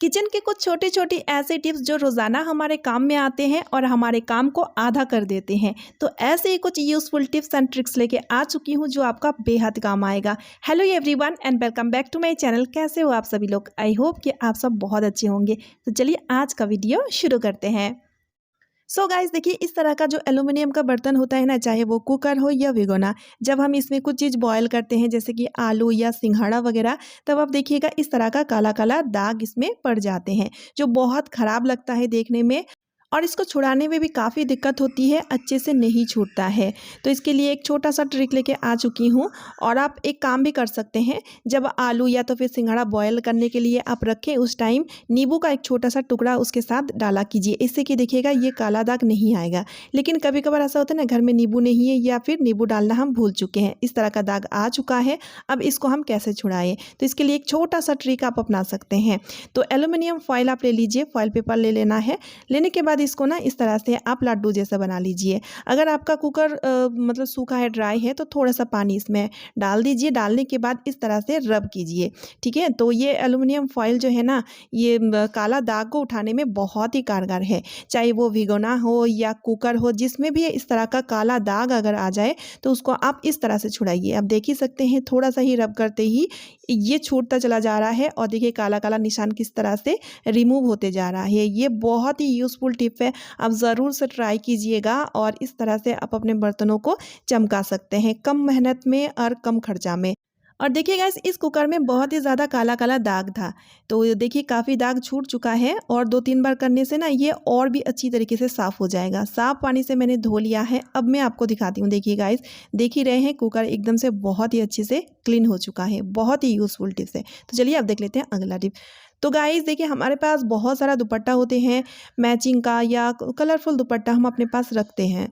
Kitchen के कुछ छोटी छोटी ऐसे टिप्स जो रोज़ाना हमारे काम में आते हैं और हमारे काम को आधा कर देते हैं। तो ऐसे ही कुछ यूज़फुल टिप्स एंड ट्रिक्स लेके आ चुकी हूँ जो आपका बेहद काम आएगा। Hello everyone and welcome back to my channel. कैसे हो आप सभी लोग? आई होप कि आप सब बहुत अच्छे होंगे। तो चलिए आज का वीडियो शुरू करते हैं। सो गाइस देखिए, इस तरह का जो एल्यूमिनियम का बर्तन होता है ना, चाहे वो कुकर हो या भिगोना, जब हम इसमें कुछ चीज़ बॉयल करते हैं जैसे कि आलू या सिंघाड़ा वगैरह, तब आप देखिएगा इस तरह का काला काला दाग इसमें पड़ जाते हैं जो बहुत ख़राब लगता है देखने में। और इसको छुड़ाने में भी काफ़ी दिक्कत होती है, अच्छे से नहीं छूटता है। तो इसके लिए एक छोटा सा ट्रिक लेके आ चुकी हूँ। और आप एक काम भी कर सकते हैं, जब आलू या तो फिर सिंघाड़ा बॉयल करने के लिए आप रखें उस टाइम नींबू का एक छोटा सा टुकड़ा उसके साथ डाला कीजिए। इससे कि देखिएगा ये काला दाग नहीं आएगा। लेकिन कभी कभार ऐसा होता है ना, घर में नींबू नहीं है या फिर नींबू डालना हम भूल चुके हैं, इस तरह का दाग आ चुका है। अब इसको हम कैसे छुड़ाएं? तो इसके लिए एक छोटा सा ट्रिक आप अपना सकते हैं। तो एल्यूमिनियम फॉयल आप ले लीजिए, फॉयल पेपर ले लेना है। लेने के बाद इसको ना इस तरह से आप लड्डू जैसा बना लीजिए। अगर आपका कुकर मतलब सूखा है, ड्राई है, तो थोड़ा सा पानी इसमें डाल दीजिए। डालने के बाद इस तरह से रब कीजिए। ठीक है, तो ये एल्यूमिनियम फॉयल जो है ना, ये काला दाग को उठाने में बहुत ही कारगर है। चाहे वो भिगोना हो या कुकर हो, जिसमें भी इस तरह का काला दाग अगर आ जाए तो उसको आप इस तरह से छुड़ाइए। आप देख ही सकते हैं, थोड़ा सा ही रब करते ही ये छूटता चला जा रहा है और देखिए काला काला निशान किस तरह से रिमूव होते जा रहा है। ये बहुत ही यूज़फुल टिप है, आप ज़रूर से ट्राई कीजिएगा और इस तरह से आप अपने बर्तनों को चमका सकते हैं, कम मेहनत में और कम खर्चा में। और देखिए गाइस, इस कुकर में बहुत ही ज़्यादा काला काला दाग था, तो देखिए काफ़ी दाग छूट चुका है। और 2-3 बार करने से ना ये और भी अच्छी तरीके से साफ़ हो जाएगा। साफ़ पानी से मैंने धो लिया है। अब मैं आपको दिखाती हूँ। देखिए गाइस, देख ही रहे हैं कुकर एकदम से बहुत ही अच्छे से क्लीन हो चुका है। बहुत ही यूज़फुल टिप्स है। तो चलिए अब देख लेते हैं अगला टिप। तो गाइस देखिए, हमारे पास बहुत सारा दुपट्टा होते हैं, मैचिंग का या कलरफुल दुपट्टा हम अपने पास रखते हैं।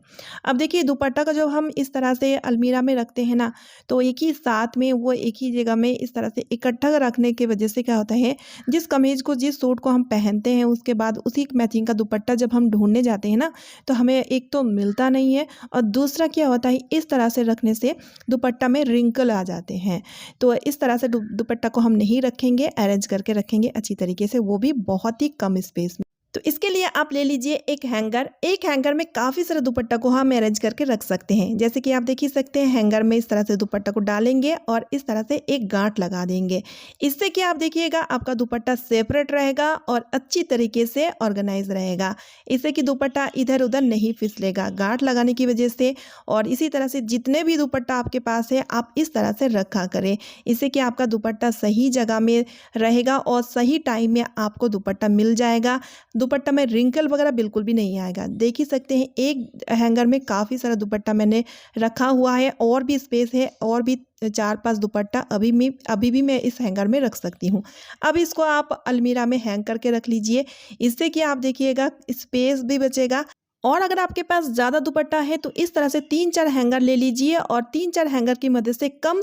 अब देखिए, दुपट्टा का जब हम इस तरह से अलमीरा में रखते हैं ना, तो एक ही साथ में वो एक ही जगह में इस तरह से इकट्ठा रखने की वजह से क्या होता है, जिस कमीज को जिस सूट को हम पहनते हैं उसके बाद उसी मैचिंग का दुपट्टा जब हम ढूंढने जाते हैं ना, तो हमें एक तो मिलता नहीं है और दूसरा क्या होता है, इस तरह से रखने से दुपट्टा में रिंकल आ जाते हैं। तो इस तरह से दुपट्टा को हम नहीं रखेंगे, अरेंज करके रखेंगे अच्छी तरीके से, वो भी बहुत ही कम स्पेस में। तो इसके लिए आप ले लीजिए एक हैंगर। एक हैंगर में काफ़ी सारे दुपट्टा को हम अरेंज करके रख सकते हैं। जैसे कि आप देख ही सकते हैं, हैंगर में इस तरह से दुपट्टा को डालेंगे और इस तरह से एक गांठ लगा देंगे। इससे कि आप देखिएगा आपका दुपट्टा सेपरेट रहेगा और अच्छी तरीके से ऑर्गेनाइज रहेगा। इससे कि दुपट्टा इधर उधर नहीं फिसलेगा गांठ लगाने की वजह से। और इसी तरह से जितने भी दुपट्टा आपके पास है, आप इस तरह से रखा करें। इससे कि आपका दुपट्टा सही जगह में रहेगा और सही टाइम में आपको दुपट्टा मिल जाएगा। दुपट्टा में रिंकल वगैरह बिल्कुल भी नहीं आएगा। देख ही सकते हैं, एक हैंगर में काफ़ी सारा दुपट्टा मैंने रखा हुआ है और भी स्पेस है, और भी 4-5 दुपट्टा अभी भी मैं इस हैंगर में रख सकती हूँ। अब इसको आप अलमीरा में हैंग करके रख लीजिए। इससे कि आप देखिएगा स्पेस भी बचेगा। और अगर आपके पास ज़्यादा दुपट्टा है तो इस तरह से 3-4 हैंगर ले लीजिए और 3-4 हैंगर की मदद से कम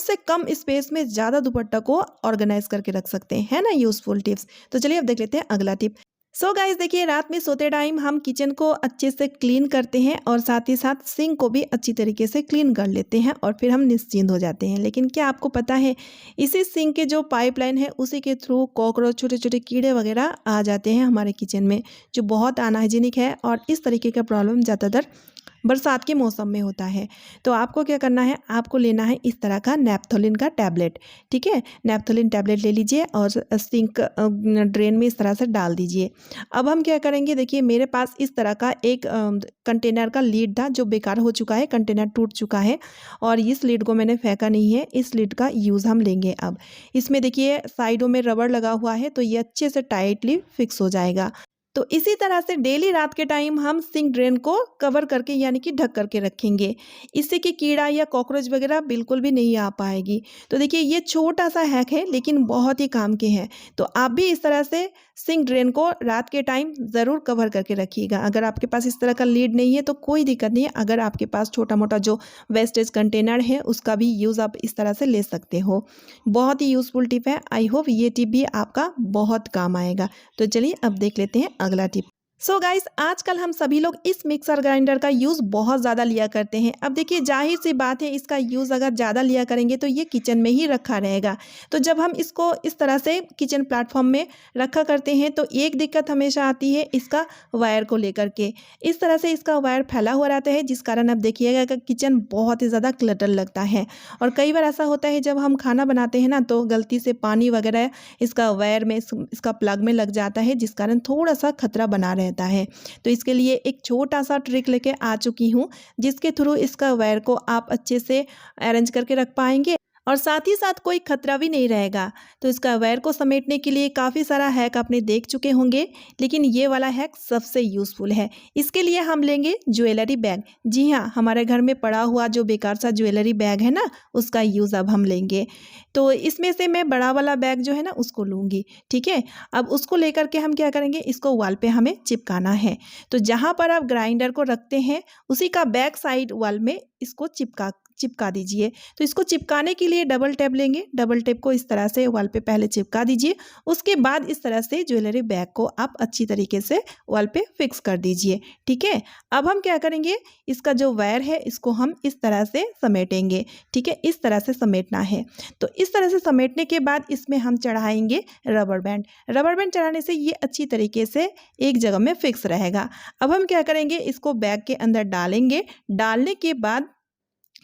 स्पेस में ज़्यादा दुपट्टा को ऑर्गेनाइज करके रख सकते हैं। है ना यूज़फुल टिप्स? तो चलिए अब देख लेते हैं अगला टिप। सो गाइस देखिए, रात में सोते टाइम हम किचन को अच्छे से क्लीन करते हैं और साथ ही साथ सिंक को भी अच्छी तरीके से क्लीन कर लेते हैं और फिर हम निश्चिंत हो जाते हैं। लेकिन क्या आपको पता है, इसी सिंक के जो पाइपलाइन है उसी के थ्रू कॉकरोच, छोटे छोटे कीड़े वगैरह आ जाते हैं हमारे किचन में, जो बहुत अनहाइजीनिक है। और इस तरीके का प्रॉब्लम ज़्यादातर बरसात के मौसम में होता है। तो आपको क्या करना है, आपको लेना है इस तरह का नेपथोलिन का टैबलेट। ठीक है, नेपथोलिन टैबलेट ले लीजिए और सिंक ड्रेन में इस तरह से डाल दीजिए। अब हम क्या करेंगे, देखिए मेरे पास इस तरह का एक कंटेनर का लीड था जो बेकार हो चुका है, कंटेनर टूट चुका है और इस लीड को मैंने फेंका नहीं है। इस लीड का यूज़ हम लेंगे। अब इसमें देखिए साइडों में रबड़ लगा हुआ है, तो ये अच्छे से टाइटली फिक्स हो जाएगा। तो इसी तरह से डेली रात के टाइम हम सिंक ड्रेन को कवर करके यानी कि ढक करके रखेंगे। इससे कि कीड़ा या कॉकरोच वगैरह बिल्कुल भी नहीं आ पाएगी। तो देखिए, ये छोटा सा हैक है लेकिन बहुत ही काम के हैं। तो आप भी इस तरह से सिंक ड्रेन को रात के टाइम ज़रूर कवर करके रखिएगा। अगर आपके पास इस तरह का लीड नहीं है तो कोई दिक्कत नहीं है। अगर आपके पास छोटा मोटा जो वेस्टेज कंटेनर है उसका भी यूज़ आप इस तरह से ले सकते हो। बहुत ही यूज़फुल टिप है। आई होप ये टिप भी आपका बहुत काम आएगा। तो चलिए अब देख लेते हैं अगला टिप। सो गाइस, आजकल हम सभी लोग इस मिक्सर ग्राइंडर का यूज़ बहुत ज़्यादा लिया करते हैं। अब देखिए, जाहिर सी बात है, इसका यूज़ अगर ज़्यादा लिया करेंगे तो ये किचन में ही रखा रहेगा। तो जब हम इसको इस तरह से किचन प्लेटफॉर्म में रखा करते हैं तो एक दिक्कत हमेशा आती है इसका वायर को लेकर के। इस तरह से इसका वायर फैला हुआ रहता है, जिस कारण अब देखिएगा कि किचन बहुत ही ज़्यादा क्लटर लगता है। और कई बार ऐसा होता है जब हम खाना बनाते हैं ना, तो गलती से पानी वगैरह इसका वायर में इसका प्लग में लग जाता है, जिस कारण थोड़ा सा खतरा बना रहता है। तो इसके लिए एक छोटा सा ट्रिक लेके आ चुकी हूँ, जिसके थ्रू इसका वायर को आप अच्छे से अरेंज करके रख पाएंगे और साथ ही साथ कोई खतरा भी नहीं रहेगा। तो इसका वायर को समेटने के लिए काफ़ी सारा हैक आपने देख चुके होंगे, लेकिन ये वाला हैक सबसे यूज़फुल है। इसके लिए हम लेंगे ज्वेलरी बैग। जी हाँ, हमारे घर में पड़ा हुआ जो बेकार सा ज्वेलरी बैग है ना, उसका यूज़ अब हम लेंगे। तो इसमें से मैं बड़ा वाला बैग जो है ना, उसको लूँगी। ठीक है, अब उसको लेकर के हम क्या करेंगे, इसको वॉल पे हमें चिपकाना है। तो जहाँ पर आप ग्राइंडर को रखते हैं, उसी का बैक साइड वॉल में इसको चिपका दीजिए। तो इसको चिपकाने के लिए डबल टेप लेंगे। डबल टेप को इस तरह से वॉल पे पहले चिपका दीजिए, उसके बाद इस तरह से ज्वेलरी बैग को आप अच्छी तरीके से वॉल पे फिक्स कर दीजिए। ठीक है, अब हम क्या करेंगे, इसका जो वायर है इसको हम इस तरह से समेटेंगे। ठीक है, इस तरह से समेटना है। तो इस तरह से समेटने के बाद इसमें हम चढ़ाएंगे रबर बैंड। रबर बैंड चढ़ाने से ये अच्छी तरीके से एक जगह में फिक्स रहेगा। अब हम क्या करेंगे, इसको बैग के अंदर डालेंगे। डालने के बाद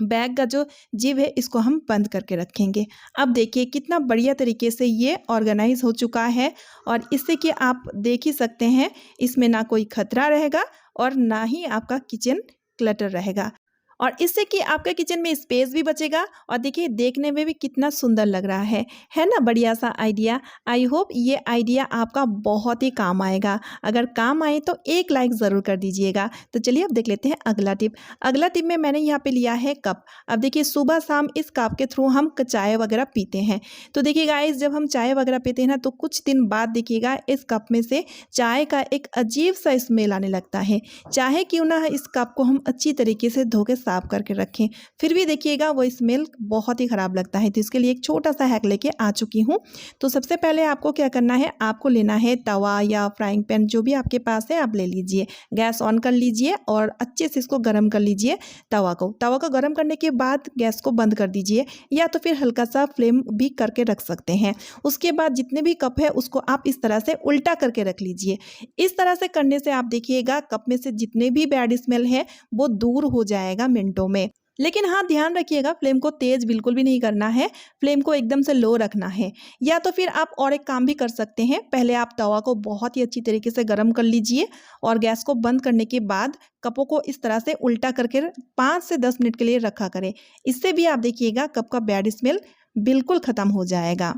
बैग का जो जिप है इसको हम बंद करके रखेंगे। अब देखिए कितना बढ़िया तरीके से ये ऑर्गेनाइज हो चुका है, और इससे कि आप देख ही सकते हैं, इसमें ना कोई खतरा रहेगा और ना ही आपका किचन क्लटर रहेगा, और इससे कि आपके किचन में स्पेस भी बचेगा और देखिए देखने में भी कितना सुंदर लग रहा है ना। बढ़िया सा आइडिया। आई होप ये आइडिया आपका बहुत ही काम आएगा। अगर काम आए तो एक लाइक ज़रूर कर दीजिएगा। तो चलिए अब देख लेते हैं अगला टिप। अगला टिप में मैंने यहाँ पे लिया है कप। अब देखिए, सुबह शाम इस कप के थ्रू हम चाय वगैरह पीते हैं। तो देखिए गाइस, जब हम चाय वगैरह पीते हैं ना, तो कुछ दिन बाद देखिएगा इस कप में से चाय का एक अजीब सा स्मेल आने लगता है। चाहे क्यों ना इस कप को हम अच्छी तरीके से धो के साफ करके रखें, फिर भी देखिएगा वो स्मेल बहुत ही ख़राब लगता है। तो इसके लिए एक छोटा सा हैक लेके आ चुकी हूँ। तो सबसे पहले आपको क्या करना है, आपको लेना है तवा या फ्राइंग पैन, जो भी आपके पास है आप ले लीजिए। गैस ऑन कर लीजिए और अच्छे से इसको गर्म कर लीजिए। तवा को गर्म करने के बाद गैस को बंद कर दीजिए, या तो फिर हल्का सा फ्लेम भी करके रख सकते हैं। उसके बाद जितने भी कप है उसको आप इस तरह से उल्टा करके रख लीजिए। इस तरह से करने से आप देखिएगा कप में से जितने भी बैड स्मेल है वो दूर हो जाएगा मिनटों में। लेकिन हाँ, ध्यान रखिएगा, फ्लेम को तेज बिल्कुल भी नहीं करना है, फ्लेम को एकदम से लो रखना है। या तो फिर आप और एक काम भी कर सकते हैं, पहले आप तवा को बहुत ही अच्छी तरीके से गर्म कर लीजिए और गैस को बंद करने के बाद कपों को इस तरह से उल्टा करके 5 से 10 मिनट के लिए रखा करें। इससे भी आप देखिएगा कप का बैड स्मेल बिल्कुल ख़त्म हो जाएगा।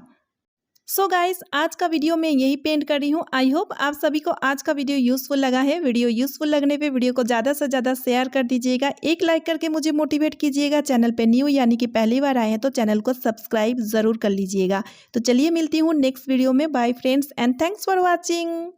सो गाइस, आज का वीडियो मैं यही पेंट कर रही हूँ। आई होप आप सभी को आज का वीडियो यूज़फुल लगा है। वीडियो यूज़फुल लगने पे वीडियो को ज़्यादा से ज़्यादा शेयर कर दीजिएगा। एक लाइक करके मुझे मोटिवेट कीजिएगा। चैनल पे न्यू यानी कि पहली बार आए हैं तो चैनल को सब्सक्राइब ज़रूर कर लीजिएगा। तो चलिए मिलती हूँ नेक्स्ट वीडियो में। Bye friends and thanks for watching.